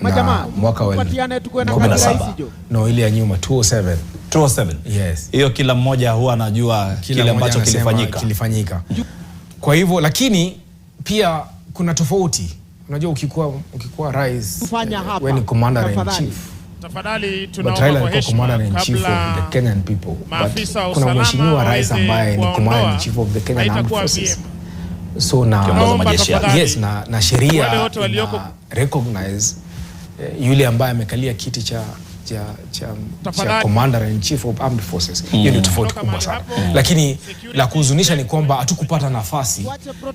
Majamaa mwaka wa 17 no, ile ya nyuma 207. Yes. Hiyo kila mmoja huwa anajua kile ambacho kilifanyika. Kwa hivyo lakini pia kuna tofauti. Unajua ukikuwa rais when commander in chief. Tafadhali tunaomba kwa heshima kabla the Kenyan people. Kuna mheshimiwa rais ambaye ni commander in chief of the Kenyan Armed Forces. So na sheria recognize yule ambaye amekalia kiti cha commander in chief of armed forces. Hiyo ni tofauti kubwa sana. Lakini la kuhuzunisha ni kwamba hatukupata nafasi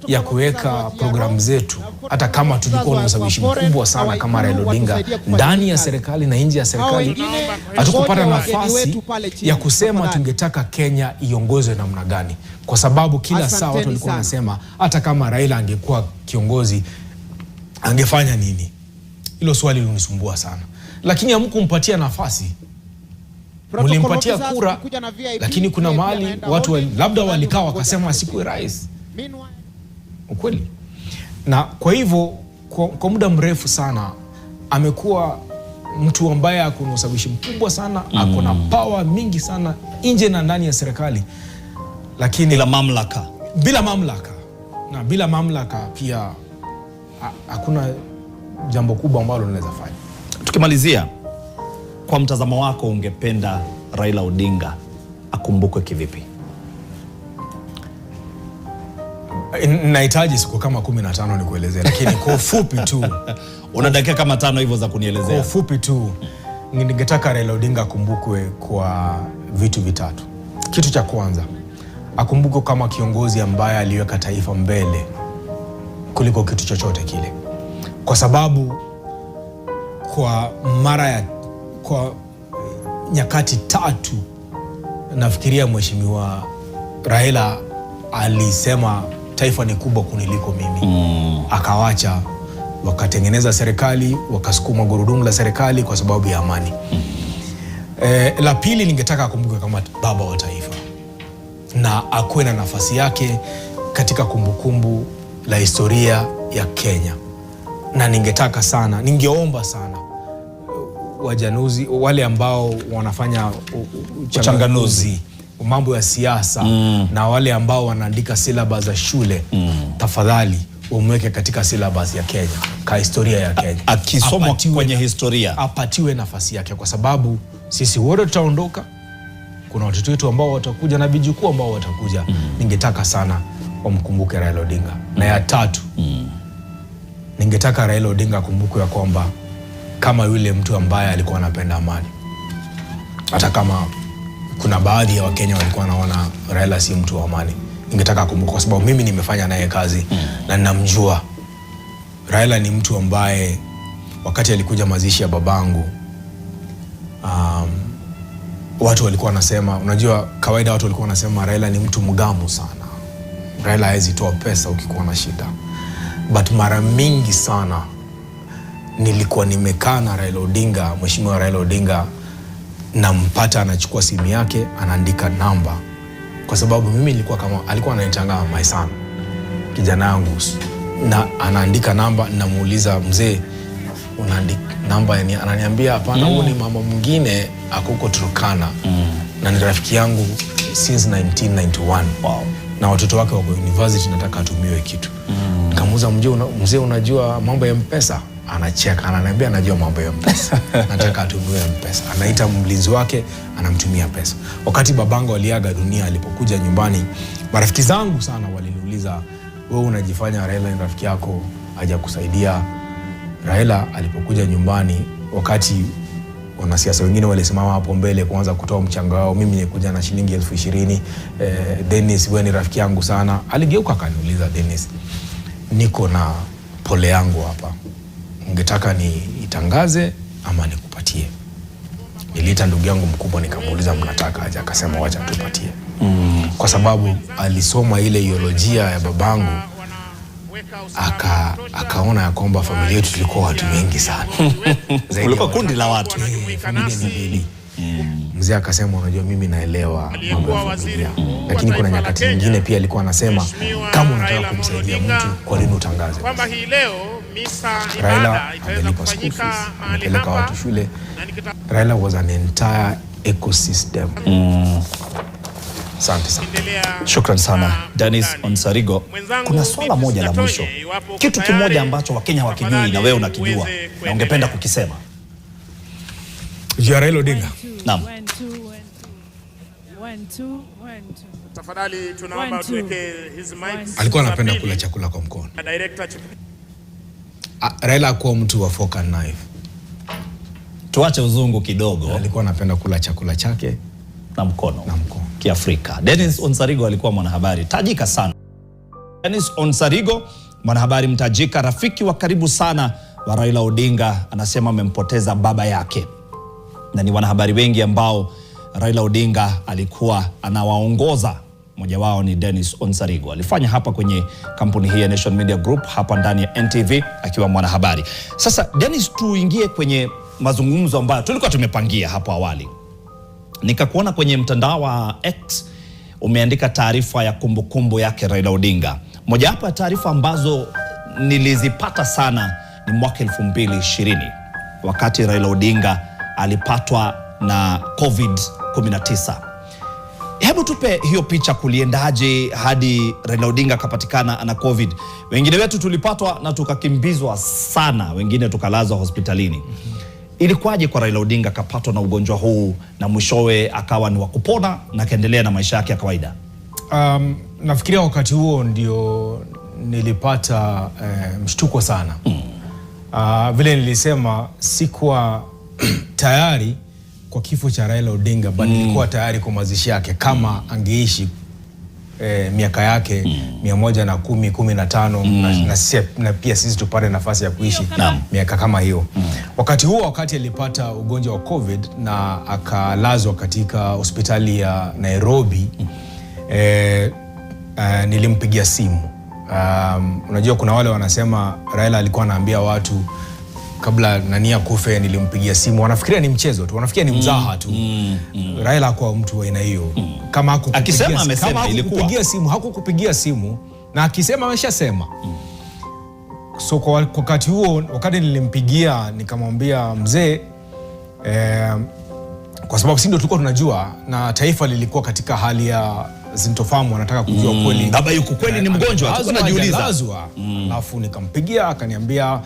ya kuweka programu zetu, hata kama tulikuwa na ushawishi mkubwa sana kama Raila Odinga ndani ya serikali na nje ya serikali. Hatukupata nafasi ya kusema tungetaka Kenya iongozwe namna gani, kwa sababu kila saa watu walikuwa wanasema hata kama Raila angekuwa kiongozi angefanya nini. Hilo swali linisumbua sana. Lakini hamkumpatia nafasi. Mlimpatia kura, lakini kuna mahali watu labda walikaa wakasema asikuwe rais. Ukweli. Na kwa hivyo kwa muda mrefu sana amekuwa mtu ambaye akona ushawishi mkubwa sana, akona power mingi sana nje na ndani ya serikali. Lakini bila mamlaka. Na bila mamlaka pia hakuna jambo kubwa ambalo linaweza fanya. Tukimalizia, kwa mtazamo wako ungependa Raila Odinga akumbukwe kivipi? Nahitaji siku kama 15 nikuelezea, lakini kwa ufupi tu. Una dakika kama 5 hivyo za kunielezea. Kwa ufupi tu, ningetaka Raila Odinga akumbukwe kwa vitu vitatu. Kitu cha kwanza, akumbukwe kama kiongozi ambaye aliweka taifa mbele kuliko kitu chochote kile. Kwa sababu kwa nyakati tatu nafikiria mheshimiwa Raila alisema taifa ni kubwa kuniliko mimi. Akawacha, wakatengeneza serikali, wakasukuma gurudumu la serikali kwa sababu ya amani. La pili, ningetaka akumbuke kama baba wa taifa na akuwe na nafasi yake katika kumbukumbu la historia ya Kenya. Na ningeomba sana wajanuzi, wale ambao wanafanya uchanganuzi mambo ya siasa na wale ambao wanaandika syllabus za shule, tafadhali umweke katika syllabus ya Kenya, ka historia ya Kenya. Akisomwa kwenye historia, apatiwe nafasi yake, kwa sababu sisi wote tutaondoka. Kuna watoto wetu ambao watakuja na vijukuu ambao watakuja. Ningetaka sana wamkumbuke Raila Odinga. Na ya tatu, ningetaka Raila Odinga akumbukwe ya kwamba kama yule mtu ambaye alikuwa anapenda amani. Hata kama kuna baadhi ya Wakenya walikuwa wanaona Raila si mtu wa amani, ningetaka akumbukwe kwa sababu mimi nimefanya naye kazi na ninamjua. Raila ni mtu ambaye wakati alikuja mazishi ya babangu, watu walikuwa wanasema, unajua kawaida watu walikuwa wanasema Raila ni mtu mgamu sana. Raila hawezi toa pesa ukikuwa na shida. But mara mingi sana nilikuwa nimekaa na Raila Odinga, mheshimiwa Raila Odinga, nampata anachukua simu yake, anaandika namba. Kwa sababu mimi nilikuwa kama, alikuwa ananitanga my son, kijana yangu, na anaandika namba, namuuliza mzee unaandika namba yani? Ananiambia hapana, huyu ni mama mwingine akuko Turkana na ni rafiki yangu since 1991. Wow. Na watoto wake wako university, nataka atumiwe kitu. Nikamuuliza mzee unajua mambo ya M-Pesa? Anacheka, ananiambia anajua mambo ya M-Pesa. Nataka atumiwe M-Pesa. Anaita mlinzi wake, anamtumia pesa. Wakati babangu aliaga dunia, alipokuja nyumbani, marafiki zangu sana waliniuliza, wewe unajifanya Raila ni rafiki yako, hajakusaidia. Raila alipokuja nyumbani, wakati wanasiasa wengine walisimama hapo mbele kuanza kutoa mchango wao, mimi nilikuja na shilingi 20,000. Dennis, wewe ni rafiki yangu sana. Aligeuka akaniuliza, Dennis, niko na pole yangu hapa, ungetaka ni itangaze ama nikupatie? Niliita ndugu yangu mkubwa nikamuuliza mnataka aje, akasema wacha tupatie. Kwa sababu alisoma ile ideolojia ya babangu, akaona ya kwamba familia yetu tulikuwa watu wengi sana. Kulikuwa kundi la watu. Familia ni mbili. Mzee akasema unajua mimi naelewa mambo ya familia, lakini kuna nyakati nyingine pia alikuwa anasema kama unataka kumsaidia mtu, kwa nini utangaze? Kwamba hii leo Raila amelipa school fees, amepeleka watu shule. Raila was an entire ecosystem. Asante sana. Shukran sana Dennis Onsarigo. Kuna swala moja la mwisho, kitu kimoja ambacho Wakenya hawakijui na wewe unakijua na ungependa kukisema. Raila Odinga. Naam. Tafadhali tunaomba tuweke his mic. Alikuwa anapenda kula chakula kwa mkono. Raila hakuwa mtu wa fork and knife. Tuache uzungu kidogo. Alikuwa anapenda kula chakula chake na mkono. Kiafrika. Dennis Onsarigo alikuwa mwanahabari tajika sana. Dennis Onsarigo, mwanahabari mtajika, rafiki wa karibu sana wa Raila Odinga, anasema amempoteza baba yake. Na ni wanahabari wengi ambao Raila Odinga alikuwa anawaongoza. Mmoja wao ni Dennis Onsarigo. Alifanya hapa kwenye kampuni hii ya Nation Media Group hapa ndani ya NTV akiwa mwanahabari. Sasa Dennis, tuingie kwenye mazungumzo ambayo tulikuwa tumepangia hapo awali. Nikakuona kwenye mtandao wa X umeandika taarifa ya kumbukumbu yake Raila Odinga. Moja wapo ya taarifa ambazo nilizipata sana ni mwaka 2020 wakati Raila Odinga alipatwa na COVID-19. Hebu tupe hiyo picha, kuliendaje hadi Raila Odinga akapatikana ana COVID? Wengine wetu tulipatwa na tukakimbizwa sana, wengine tukalazwa hospitalini. Ilikuwaje kwa Raila Odinga kapatwa na ugonjwa huu na mwishowe akawa ni wa kupona na kaendelea na maisha yake ya kawaida? Nafikiria wakati huo ndio nilipata mshtuko sana. Vile nilisema sikuwa tayari kwa kifo cha Raila Odinga, bali nilikuwa tayari kwa mazishi yake kama angeishi miaka yake 110, 15 na pia sisi tupate nafasi ya kuishi miaka kama hiyo. Wakati huo, wakati alipata ugonjwa wa COVID na akalazwa katika hospitali ya Nairobi, nilimpigia simu. Unajua kuna wale wanasema Raila alikuwa anaambia watu kabla nania kufe nilimpigia simu. Wanafikiria ni mchezo tu, wanafikiria ni mzaha tu. Raila hakuwa mtu wa aina hiyo. Kama hakukupigia simu, hakukupigia simu, na akisema ameshasema. So kwa wakati huo, wakati nilimpigia nikamwambia mzee, kwa sababu sisi ndio tulikuwa tunajua na taifa lilikuwa katika hali ya zintofahamu, wanataka kujua kweli baba yuko kweli ni mgonjwa, tunajiuliza. Alafu nikampigia akaniambia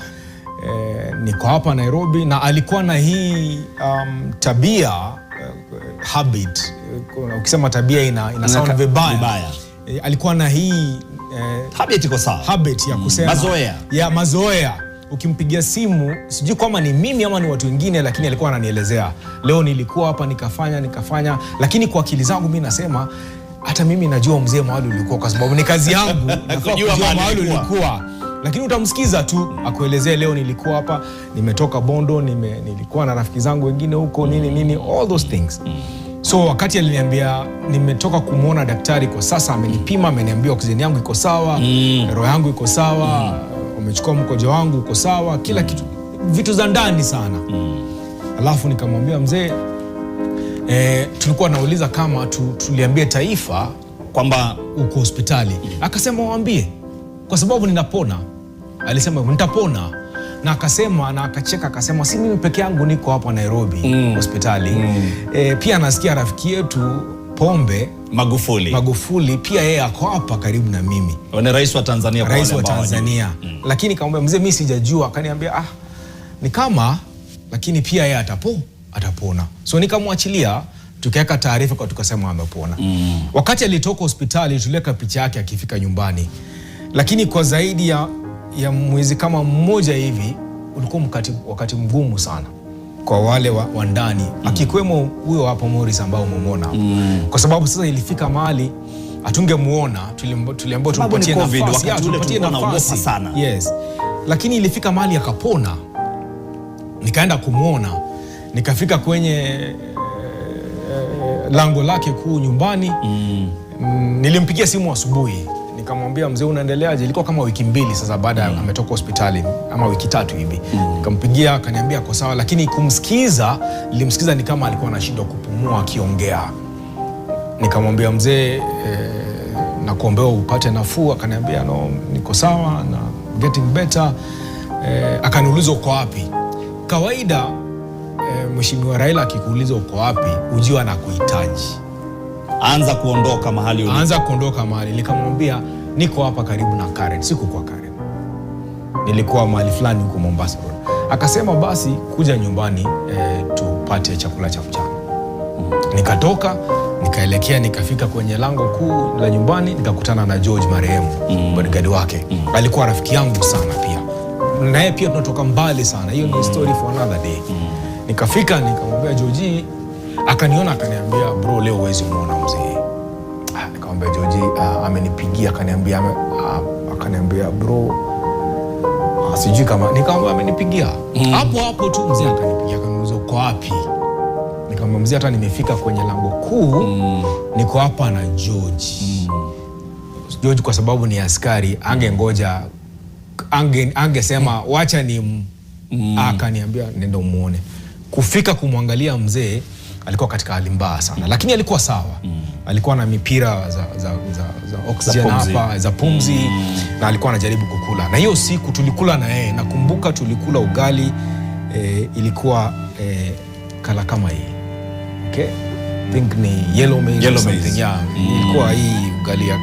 niko hapa Nairobi, na alikuwa na hii tabia habit, ukisema tabia ina sound vibaya. Alikuwa na hii habit iko sawa, habit ya kusema mazoea. Ukimpigia simu, sijui kama ni mimi ama ni watu wengine, lakini alikuwa ananielezea, leo nilikuwa hapa nikafanya, lakini kwa akili zangu mimi nasema hata mimi najua mzee mahali ulikuwa, kwa sababu ni kazi yangu kujua mahali ulikuwa. Lakini utamsikiza tu akuelezea, leo nilikuwa hapa, nimetoka Bondo, nilikuwa na rafiki zangu wengine huko, nini all those things. So wakati aliniambia nimetoka kumuona daktari, kwa sasa amenipima, ameniambia oksijeni yangu iko sawa, roho yangu iko sawa, umechukua mkojo wangu uko sawa, kila kitu, vitu za ndani sana. Alafu nikamwambia mzee, tulikuwa nauliza kama tuliambie taifa kwamba uko hospitali. Akasema waambie, kwa sababu ninapona. Alisema nitapona. Na akasema, na akacheka akasema, si mimi peke yangu niko hapa Nairobi hospitali. Pia nasikia rafiki yetu Pombe Magufuli pia yeye ako hapa karibu na mimi. Ni rais wa Tanzania, rais wa Tanzania. Lakini kaambia mzee, mimi sijajua. Akaniambia ni kama, lakini pia yeye atapona. So nikamwachilia, tukaweka taarifa kwa, tukasema amepona. Wakati alitoka hospitali tuliweka picha yake akifika nyumbani. Lakini kwa zaidi ya mwezi kama mmoja hivi ulikuwa wakati mgumu sana kwa wale wa ndani, akikwemo huyo hapo Morris ambao umemwona. Kwa sababu sasa ilifika mahali hatungemuona, tuliambiwa tumpatie nafasi, tumpatie nafasi sana. Yes. Lakini ilifika mahali akapona. Nikaenda kumuona, nikafika kwenye lango lake kuu nyumbani. Nilimpigia simu asubuhi, nikamwambia mzee, unaendeleaje? Ilikuwa kama wiki 2 sasa baada ametoka hospitali, ama wiki 3 hivi. Nikampigia, akaniambia kwa sawa, lakini nilimsikiza ni kama alikuwa anashindwa kupumua akiongea. Nikamwambia mzee, nakuombea upate nafuu. Akaniambia no, niko sawa na getting better. akaniuliza uko wapi. Kawaida Mheshimiwa Raila akikuuliza uko wapi, ujua na kuhitaji. Anza kuondoka mahali ulipo. Anza kuondoka mahali. Nikamwambia niko hapa karibu na Karen. Sikuwa Karen. Nilikuwa mahali fulani huko Mombasa Road. Akasema basi kuja nyumbani tupate chakula cha mchana. Nikatoka, nikaelekea, nikafika kwenye lango kuu la nyumbani, nikakutana na George marehemu, bodyguard wake. Alikuwa rafiki yangu sana pia. Na yeye pia tunatoka mbali sana. Hiyo ni story for another day. Nikafika, nikamwambia George, akaniona akaniambia bro, leo huwezi muona mzee. Nikamwambia George, amenipigia akaniambia bro, sijui kama, nikamwambia amenipigia. Hapo tu mzee akanipigia, akaniuliza uko wapi? Nikamwambia mzee, hata nimefika kwenye lango kuu, niko hapa na George. George kwa sababu ni askari, angengoja, angesema wacha ni akaniambia nenda umuone. Kufika kumwangalia mzee, alikuwa katika hali mbaya sana, lakini alikuwa sawa. Alikuwa na mipira za oxygen hapa, za pumzi, na alikuwa anajaribu kukula. Na hiyo siku tulikula na yeye. Nakumbuka tulikula ugali, ilikuwa kala kama hii. Okay? I think ni yellow maize something. Yeah. Ilikuwa hii ugali ya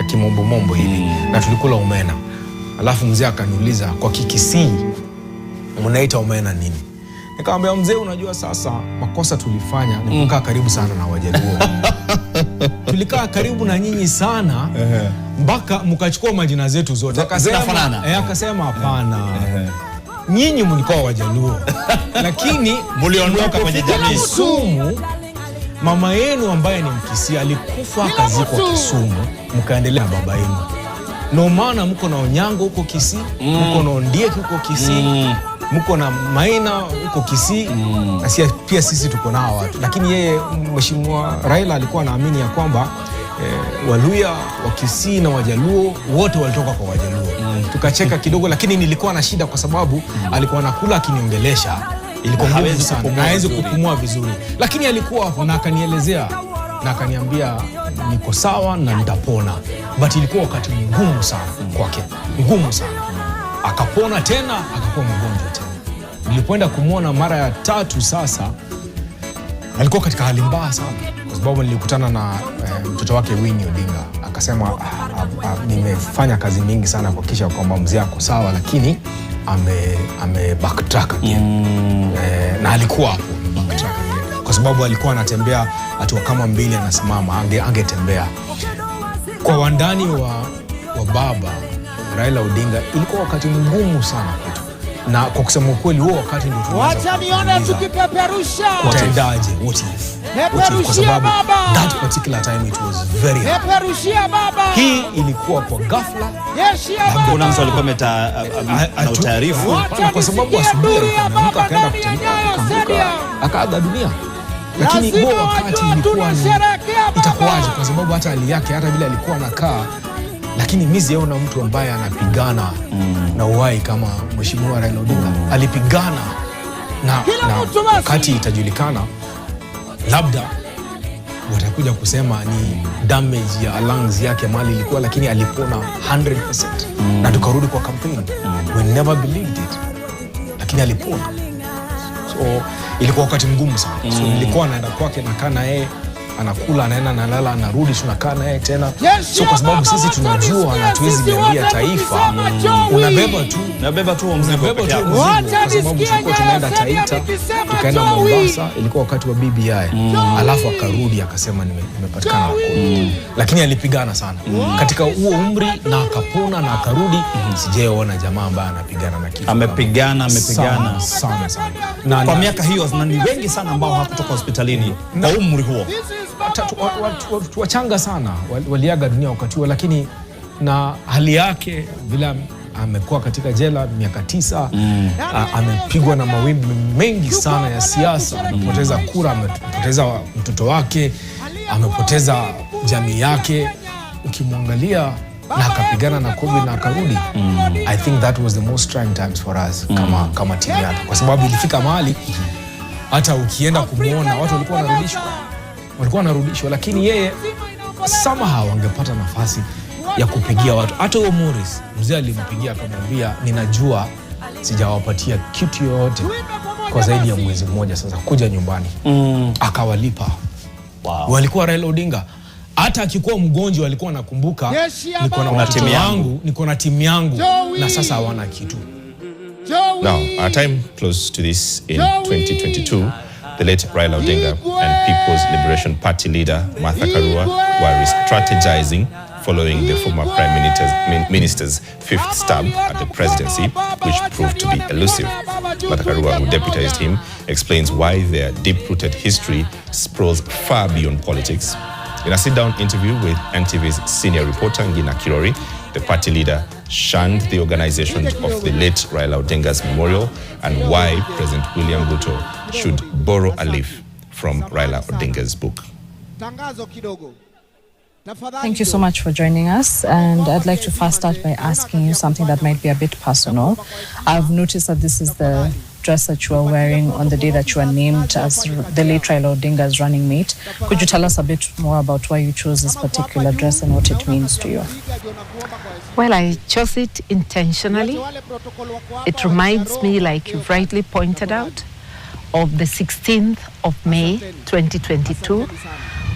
kimombo hivi. Na tulikula omena. Alafu mzee akaniuliza kwa Kikisii, mnaita omena nini? Nikamwambia mzee, unajua sasa makosa tulifanya ni kukaa karibu sana na Wajaluo. Tulikaa karibu na nyinyi sana mpaka mkachukua majina zetu zote. Akasema hapana. Nyinyi mlikuwa Wajaluo. Lakini mliondoka kwenye jamii. Kisumu, mama yenu ambaye ni Mkisii alikufa akazikwa Kisumu, mkaendelea na baba yenu. Ndio maana mko na Onyango huko Kisii, mko na Ondieki huko Kisii, mko na Maina huko Kisii, na pia sisi tuko nao watu. Lakini yeye Mheshimiwa Raila alikuwa anaamini ya kwamba Waluya wa Kisii na Wajaluo wote walitoka kwa Wajaluo. Tukacheka kidogo, lakini nilikuwa na shida kwa sababu alikuwa anakula akiniongelesha. Ilikuwa ngumu sana, hawezi kupumua vizuri. Lakini alikuwa hapo na akanielezea na akaniambia niko sawa na nitapona. But ilikuwa wakati mgumu sana kwake, mgumu sana. Akapona tena, akakuwa mgonjwa tena. Nilipoenda kumwona mara ya 3 sasa, alikuwa katika hali mbaya sana, kwa sababu nilikutana na mtoto wake Winnie Odinga. Akasema nimefanya kazi mingi sana kuhakikisha kwamba mzee ako sawa, lakini ame backtrack again. Na alikuwa hapo backtrack again, kwa sababu alikuwa anatembea hatua kama 2 anasimama, angetembea. Kwa wandani wa baba Raila Odinga ilikuwa wakati mgumu sana kwetu. Na kwa kusema ukweli, huo wakati ndio tunaanza. Wacha nione tukipeperusha. Utendaje? What if? Kwa sababu that particular time it was very hard. Peperushia baba. Hii ilikuwa kwa ghafla. Kuna mtu alikuwa ana utaarifu, kwa sababu asubuhi aliamka akaenda kutembea, akaaga dunia. Lakini huo wakati ilikuwa ni itakuwaje, kwa sababu hata hali yake, hata bila alikuwa anakaa. Lakini mimi siona mtu ambaye anapigana na uhai kama Mheshimiwa Raila Odinga. Alipigana na wakati itajulikana, labda watakuja kusema ni damage ya lungs yake mali ilikuwa, lakini alipona 100%. Na tukarudi kwa campaign. We never believed it. Lakini alipona. So ilikuwa wakati mgumu sana. So nilikuwa naenda kwake, nakaa na yeye, anakula, anaenda, analala, anarudi, tunakaa naye tena. So kwa sababu sisi tunajua na tuwezi niambia taifa, unabeba tu mzigo peke yako. Kwa sababu tulikuwa tunaenda Taita, tukaenda Mombasa, ilikuwa wakati wa BBI. Alafu akarudi akasema nimepatikana na COVID. Lakini alipigana sana katika huo umri, na akapona na akarudi. Sijaona jamaa ambaye anapigana na kitu. Amepigana sana. Na kwa miaka hiyo, na ni wengi sana ambao hakutoka hospitalini kwa umri huo. Watu wachanga sana waliaga dunia wakati huo, lakini na hali yake vile amekuwa katika jela miaka 9, amepigwa na mawimbi mengi sana ya siasa, amepoteza kura, amepoteza mtoto wake, amepoteza jamii yake. Ukimwangalia, na akapigana na COVID na akarudi. I think that was the most trying times for us kama timu yake, kwa sababu ilifika mahali hata ukienda kumuona watu walikuwa wanarudishwa, lakini yeye somehow angepata nafasi ya kupigia watu. Hata huo Morris, mzee alimpigia akamwambia, ninajua sijawapatia kitu yoyote kwa zaidi ya mwezi mmoja sasa, kuja nyumbani akawalipa. Wow. Walikuwa Raila Odinga hata akikuwa mgonjwa walikuwa nakumbuka niko na timu yangu, niko na timu yangu, na sasa hawana kitu. Now, our time close to this in 2022, the late Raila Odinga and People's Liberation Party leader Martha Karua were strategizing following the former Prime Minister's fifth stab at the presidency, which proved to be elusive. Martha Karua, who deputized him, explains why their deep-rooted history sprawls far beyond politics. In a sit-down interview with NTV's senior reporter Ngina Kirori, the party leader shunned the organization of the late Raila Odinga's memorial and why President William Ruto should borrow a leaf from Raila Odinga's book. Thank you so much for joining us, and I'd like to first start by asking you something that might be a bit personal. I've noticed that this is the dress that you are wearing on the day that you are named as the late Raila Odinga's running mate. Could you tell us a bit more about why you chose this particular dress and what it means to you? Well, I chose it intentionally. It reminds me, like you've rightly pointed out, of the 16th of May 2022,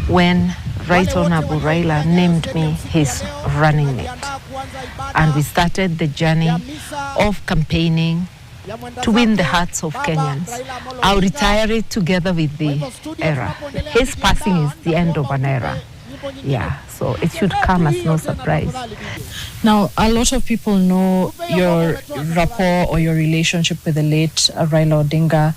when Right Honorable Raila named me his running mate. And we started the journey of campaigning to win the hearts of Kenyans. I'll retire it together with the era. His passing is the end of an era. Yeah, so it should come as no surprise. Now, a lot of people know your rapport or your relationship with the late Raila Odinga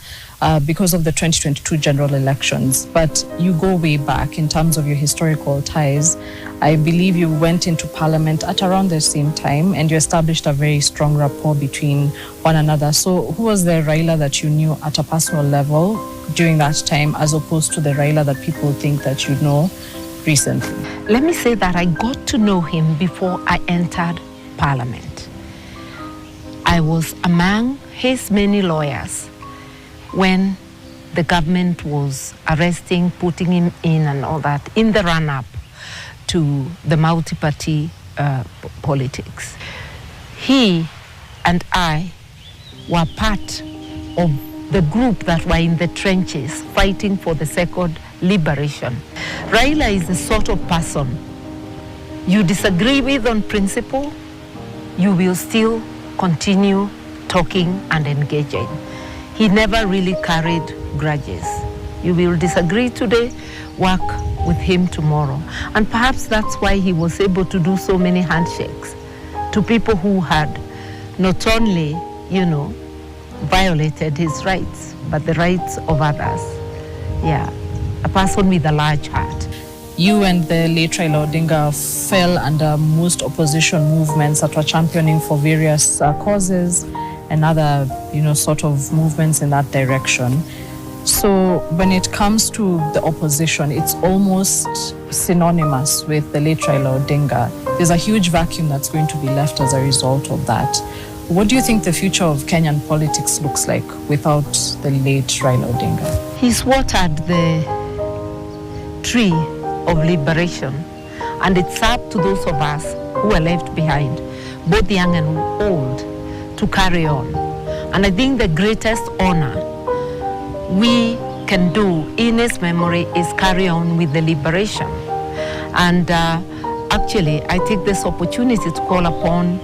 because of the 2022 general elections, but you go way back in terms of your historical ties. I believe you went into parliament at around the same time and you established a very strong rapport between one another. So who was the Raila that you knew at a personal level during that time as opposed to the Raila that people think that you know recently? Let me say that I got to know him before I entered parliament. I was among his many lawyers when the government was arresting, putting him in and all that, in the run-up to the multi-party politics. He and I were part of the group that were in the trenches fighting for the second liberation. Raila is the sort of person you disagree with on principle, you will still continue talking and engaging. He never really carried grudges. You will disagree today, work with him tomorrow. And perhaps that's why he was able to do so many handshakes to people who had not only, violated his rights, but the rights of others. Yeah, a person with a large heart. You and the late Raila Odinga fell under most opposition movements that were championing for various causes and other, sort of movements in that direction. So when it comes to the opposition, it's almost synonymous with the late Raila Odinga. There's a huge vacuum that's going to be left as a result of that. What do you think the future of Kenyan politics looks like without the late Raila Odinga? He's watered the tree of liberation, and it's up to those of us who are left behind, both young and old, to carry on. And I think the greatest honor we can do in his memory is carry on with the liberation. And actually, I take this opportunity to call upon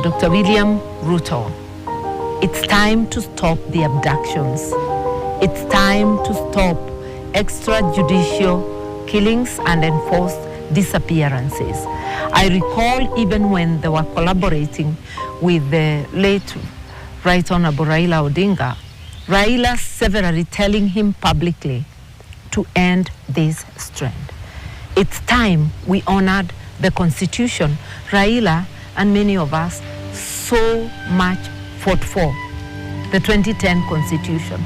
Dr. William Ruto. It's time to stop the abductions. It's time to stop extrajudicial killings and enforced disappearances. I recall even when they were collaborating with the late Right Honorable Raila Odinga, Raila severally telling him publicly to end this trend. It's time we honored the Constitution Raila and many of us so much fought for, the 2010 Constitution.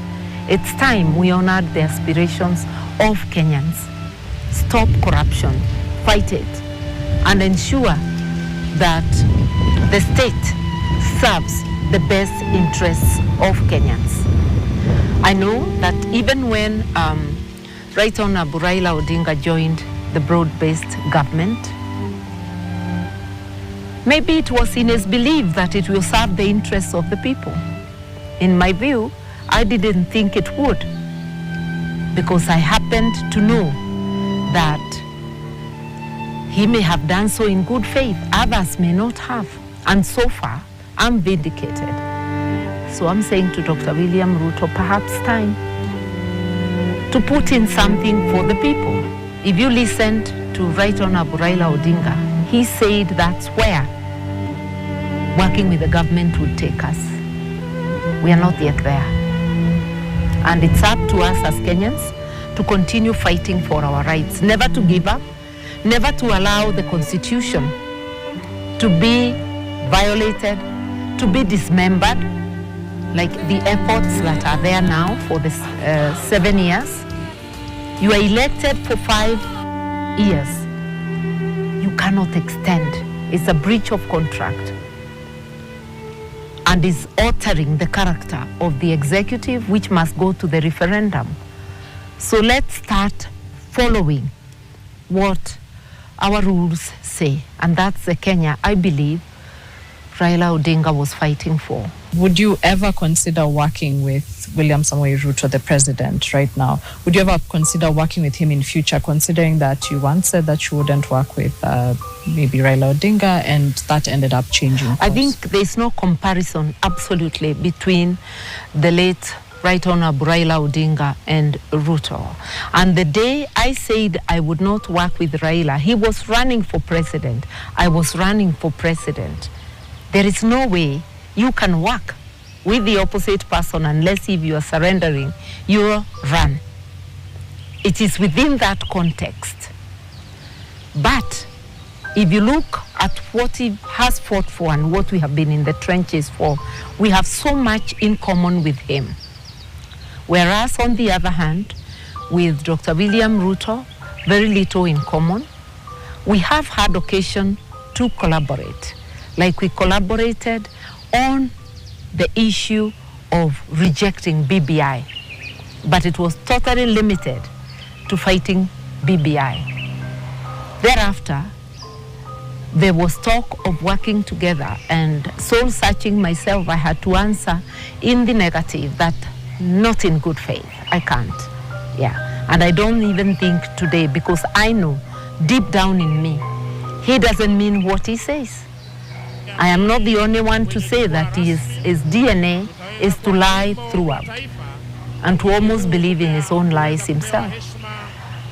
It's time we honored the aspirations of Kenyans. Stop corruption, fight it, and ensure that the state serves the best interests of Kenyans. I know that even when Right Honorable Raila Odinga joined the broad-based government, Maybe it was in his belief that it will serve the interests of the people. In my view, I didn't think it would, because I happened to know that he may have done so in good faith, others may not have. And so far, I'm vindicated. So I'm saying to Dr. William Ruto, perhaps time to put in something for the people. If you listened to Right Honorable Raila Odinga, he said that's where working with the government will take us. We are not yet there. And it's up to us as Kenyans to continue fighting for our rights, never to give up, never to allow the Constitution to be violated, to be dismembered, like the efforts that are there now for this 7 years. You are elected for 5 years. You cannot extend. It's a breach of contract and is altering the character of the executive, which must go to the referendum. So let's start following what our rules say, and that's the Kenya I believe Raila Odinga was fighting for. Would you ever consider working with William Samoei Ruto, the president right now? Would you ever consider working with him in future, considering that you once said that you wouldn't work with maybe Raila Odinga, and that ended up changing course? I think there's no comparison, absolutely, between the late Right Honorable Raila Odinga and Ruto. And the day I said I would not work with Raila, he was running for president. I was running for president. There is no way you can work with the opposite person unless if you are surrendering your run. It is within that context. But if you look at what he has fought for and what we have been in the trenches for, we have so much in common with him. Whereas on the other hand, with Dr. William Ruto, very little in common. We have had occasion to collaborate, like we collaborated on the issue of rejecting BBI, but it was totally limited to fighting BBI. Thereafter, there was talk of working together, and soul searching myself, I had to answer in the negative that not in good faith. I can't. Yeah. And I don't even think today, because I know deep down in me, he doesn't mean what he says. I am not the only one to say that his DNA is to lie throughout and to almost believe in his own lies himself.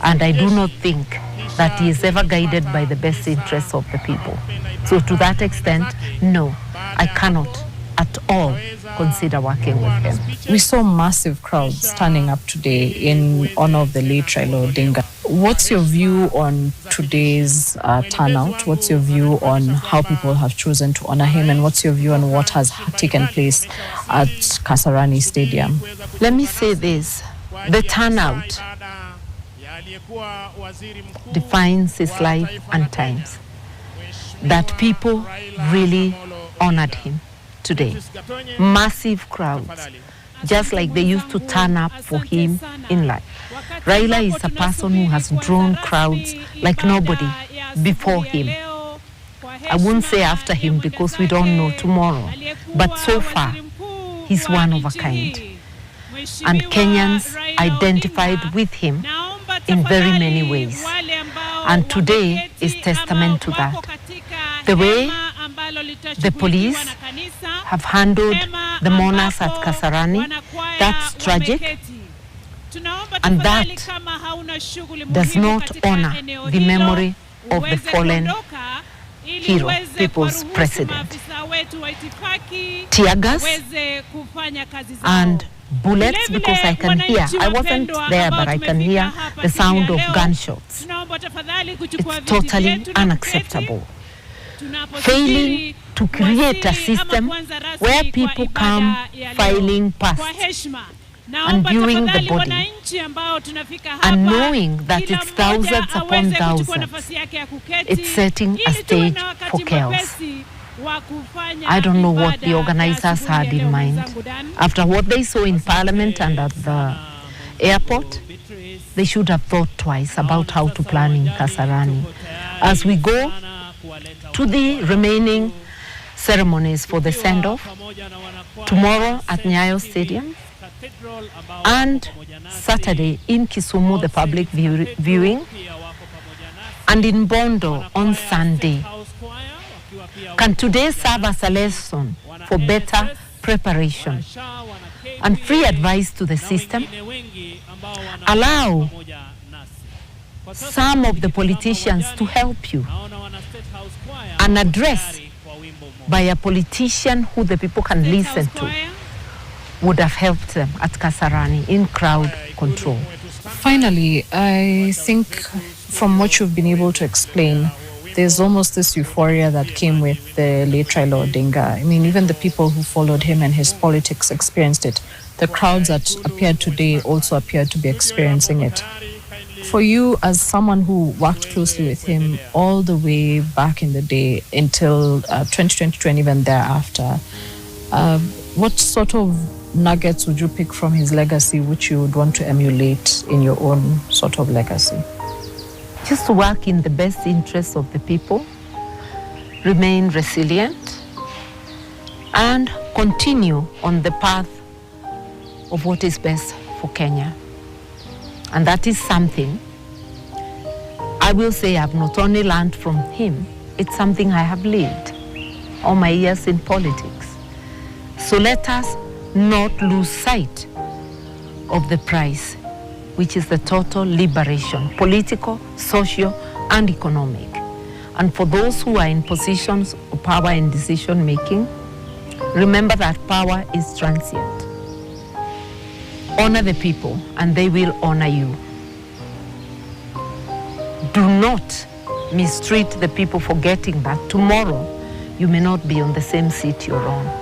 And I do not think that he is ever guided by the best interests of the people. So to that extent, no, I cannot at all consider working with him. We saw massive crowds turning up today in honor of the late Raila Odinga. What's your view on today's turnout? What's your view on how people have chosen to honor him? And what's your view on what has taken place at Kasarani Stadium? Let me say this. The turnout defines his life and times. That people really honored him today. Massive crowds, just like they used to turn up for him in life. Raila is a person who has drawn crowds like nobody before him. I won't say after him because we don't know tomorrow, but so far, he's one of a kind. And Kenyans identified with him in very many ways. And today is testament to that. The way the police have handled the mourners at Kasarani, that's tragic. And that does not honor the memory of the fallen hero, people's president. Tear gas and bullets, because I can hear, I wasn't there, but I can hear the sound of gunshots. It's totally unacceptable. Failing to create a system where people come filing past and viewing the body and knowing that it's thousands upon thousands, it's setting a stage for chaos. I don't know what the organizers had in mind. After what they saw in Parliament and at the airport, they should have thought twice about how to plan in Kasarani. As we go, to the remaining ceremonies for the send-off tomorrow at Nyayo Stadium, and Saturday in Kisumu, the public viewing, and in Bondo on Sunday. Can today serve as a lesson for better preparation and free advice to the system? Allow some of the politicians to help you, and address by a politician who the people can listen to would have helped them at Kasarani in crowd control. Finally, I think from what you've been able to explain, there's almost this euphoria that came with the late Raila Odinga. I mean, even the people who followed him and his politics experienced it. The crowds that appeared today also appeared to be experiencing it. For you, as someone who worked closely with him all the way back in the day until 2022 and even thereafter, what sort of nuggets would you pick from his legacy which you would want to emulate in your own sort of legacy? Just to work in the best interests of the people, remain resilient, and continue on the path of what is best for Kenya. And that is something I will say I've not only learned from him, it's something I have lived all my years in politics. So let us not lose sight of the prize, which is the total liberation, political, social, and economic. And for those who are in positions of power and decision making, remember that power is transient. Honor the people, and they will honor you. Do not mistreat the people, forgetting that tomorrow you may not be on the same seat you're on.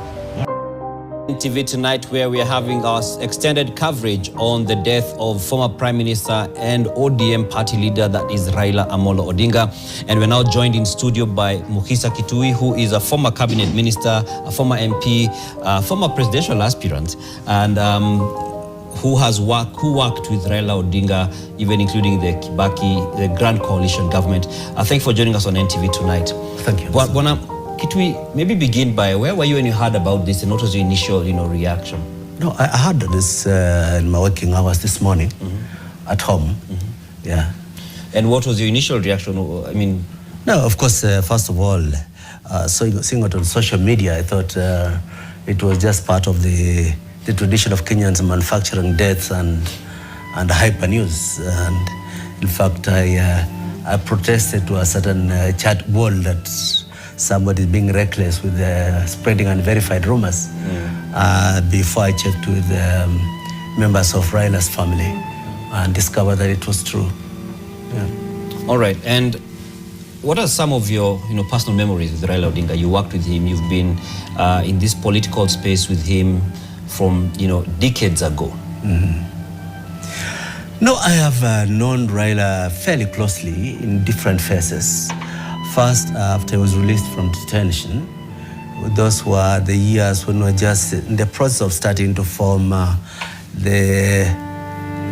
TV tonight, where we are having our extended coverage on the death of former Prime Minister and ODM party leader, that is Raila Amolo Odinga. And we're now joined in studio by Mukhisa Kitui, who is a former cabinet minister, a former MP, former presidential aspirant, and who worked with Raila Odinga, even including the Kibaki, the Grand Coalition government. Thank you for joining us on NTV tonight. Thank you. Bwana Kitui, maybe begin by where were you when you heard about this, and what was your initial, reaction? No, I heard this in my working hours this morning at home. Yeah. And what was your initial reaction? I mean, no, of course, first of all, seeing it on social media, I thought it was just part of the tradition of Kenyans manufacturing deaths and hyper news. And in fact, I protested to a certain chat wall that somebody is being reckless with spreading unverified rumors before I checked with members of Raila's family and discovered that it was true. Yeah. All right. And what are some of your personal memories with Raila Odinga? You worked with him. You've been in this political space with him from decades ago. No, I have known Raila fairly closely in different phases. First, after he was released from detention, those were the years when we were just in the process of starting to form the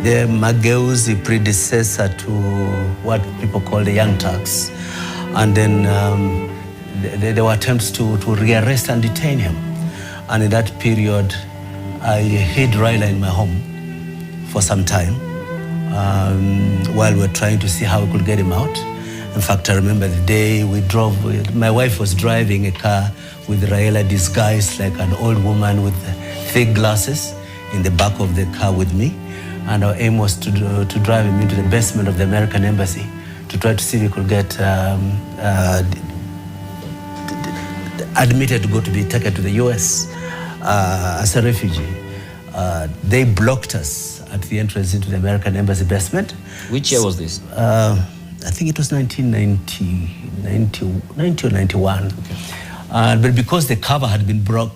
Mageuzi predecessor to what people call the Young Turks. And then there were attempts to rearrest and detain him. And in that period, I hid Raila in my home for some time while we were trying to see how we could get him out. In fact, I remember the day we drove, my wife was driving a car with Raila disguised like an old woman with thick glasses in the back of the car with me. And our aim was to drive him into the basement of the American embassy to try to see if we could get admitted to be taken to the US as a refugee. They blocked us at the entrance into the American embassy basement. Which year was this? I think it was 1990 or 91. Okay. But because the cover had been blown,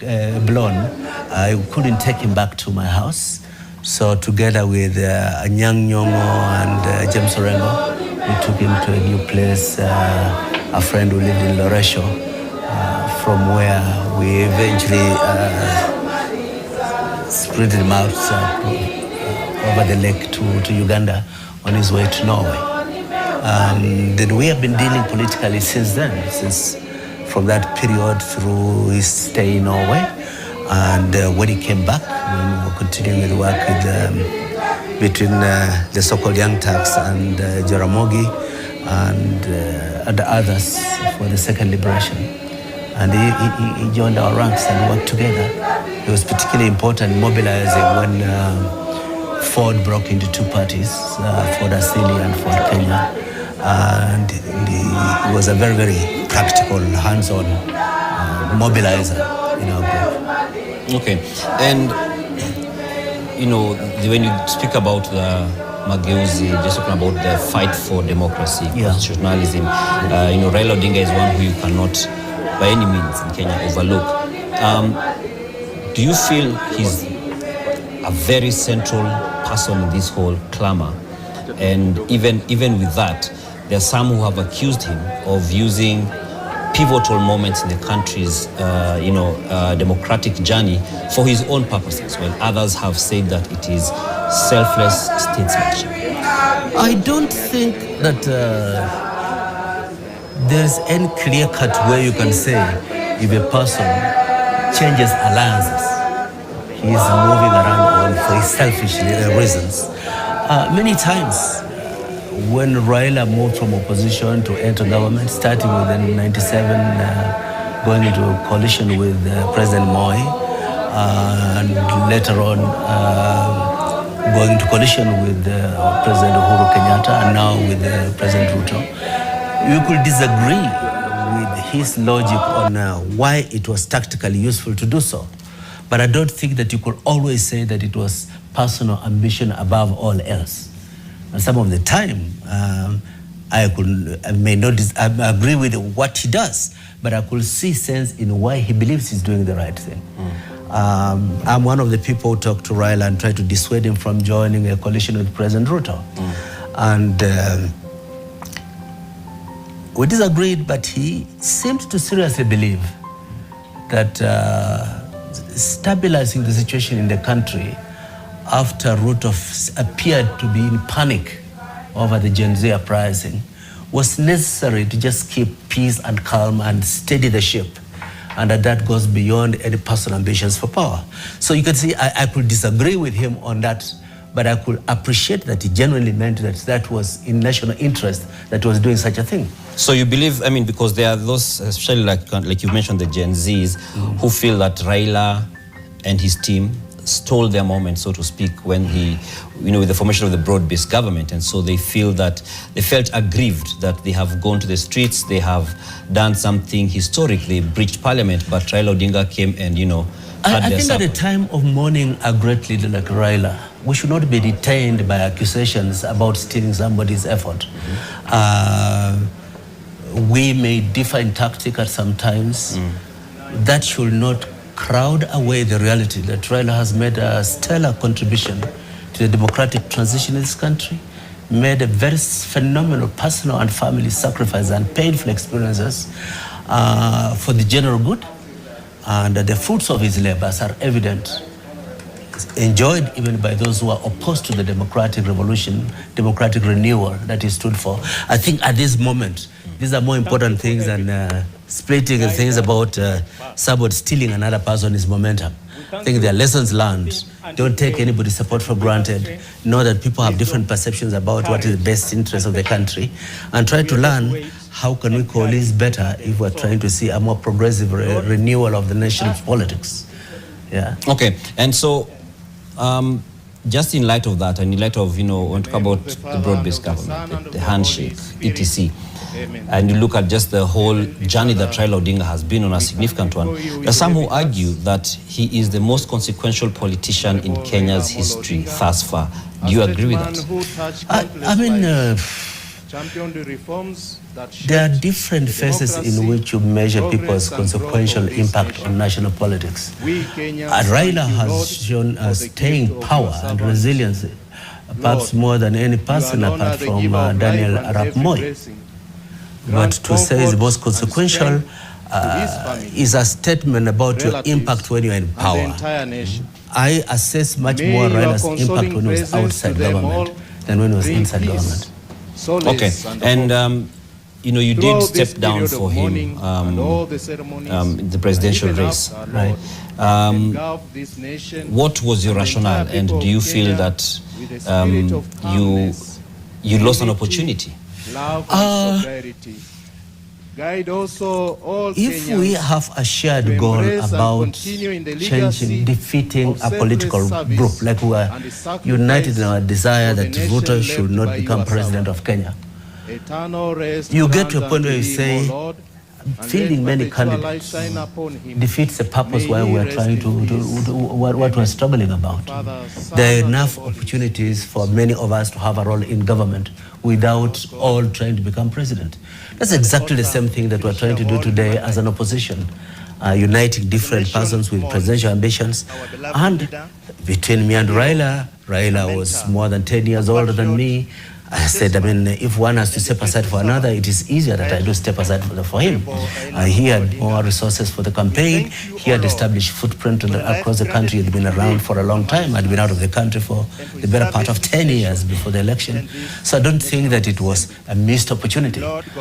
I couldn't take him back to my house. So together with Anyang Nyongo and James Orengo, we took him to a new place, a friend who lived in Loresho, from where we eventually sprinted him out over the lake to Uganda on his way to Norway. Then we have been dealing politically since then, since from that period through his stay in Norway. And when he came back, when we were continuing the work with, between the so-called Young Turks and Jaramogi and others for the second liberation. And he joined our ranks and worked together. It was particularly important mobilizing when Ford broke into two parties, Ford Asili and Ford Kenya. And he was a very, very practical, hands-on mobilizer in our group. Okay. And, you know, when you speak about the Mageuzi, just talking about the fight for democracy, constitutionalism, you know, Raila Odinga is one who you cannot, by any means in Kenya, overlook. Do you feel he's a very central person in this whole clamor? And even with that, there are some who have accused him of using pivotal moments in the country's democratic journey for his own purposes, while others have said that it is selfless statesmanship. I don't think that there's any clear-cut way you can say if a person changes alliances, he is moving around for his selfish reasons. Many times, when Raila moved from opposition to enter government, starting within '97, going into a coalition with President Moi, and later on going into coalition with President Uhuru Kenyatta, and now with President Ruto, you could disagree with his logic on why it was tactically useful to do so. But I don't think that you could always say that it was personal ambition above all else. And some of the time, I may not agree with what he does, but I could see sense in why he believes he's doing the right thing. I'm one of the people who talked to Raila and tried to dissuade him from joining a coalition with President Ruto. And we disagreed, but he seemed to seriously believe that stabilizing the situation in the country after Ruto appeared to be in panic over the Gen Z uprising was necessary to just keep peace and calm and steady the ship. And that goes beyond any personal ambitions for power. So you can see I could disagree with him on that, but I could appreciate that he genuinely meant that that was in national interest that he was doing such a thing. So you believe, I mean, because there are those, especially like you mentioned, the Gen Zs, who feel that Raila and his team stole their moment, so to speak, when he, with the formation of the broad-based government. And so they feel that, they felt aggrieved that they have gone to the streets, they have done something historic, they breached parliament, but Raila Odinga came and, I think at the time of mourning a great leader like Raila, we should not be detained by accusations about stealing somebody's effort. We may differ in tactic at some times. That should not crowd away the reality that Raila has made a stellar contribution to the democratic transition in this country, made a very phenomenal personal and family sacrifice and painful experiences for the general good. And the fruits of his labors are evident, enjoyed even by those who are opposed to the democratic revolution, democratic renewal that he stood for. I think at this moment, these are more important things than splitting and things about somebody stealing another person's momentum. I think there are lessons learned. Don't take anybody's support for granted. Know that people have different perceptions about what is the best interest of the country, and try to learn how can we coalesce better if we're trying to see a more progressive renewal of the nation's politics. Yeah. Okay, and so just in light of that, and in light of, when we talk about the broad-based government, the handshake, etc., and you look at just the whole journey that Raila Odinga has been on, a significant one, there are some who argue that he is the most consequential politician in Kenya's history thus far. Do you agree with that? I mean, there are different phases in which you measure people's consequential impact on national politics. Raila has shown staying power and resilience, perhaps more than any person apart from Daniel Arap Moi. But to say the most consequential is a statement about your impact when you're in power. I assess much more Raila's impact when he was outside government than when he was inside government. Okay, and you did step down for him in the presidential race, right? What was your rationale, and do you feel that you lost an opportunity? If we have a shared goal about defeating a political group, like we are united in our desire that Ruto should not become president of Kenya, you get to a point where you say, fielding many candidates defeats the purpose why we are trying to what we're struggling about. There are enough opportunities for many of us to have a role in government without all trying to become president. That's exactly the same thing that we're trying to do today as an opposition, uniting different persons with presidential ambitions. And between me and Raila was more than 10 years older than me. I said, if one has to step aside for another, it is easier that I do step aside for him. He had more resources for the campaign. He had established footprint across the country. He had been around for a long time. I'd been out of the country for the better part of 10 years before the election. So I don't think that it was a missed opportunity.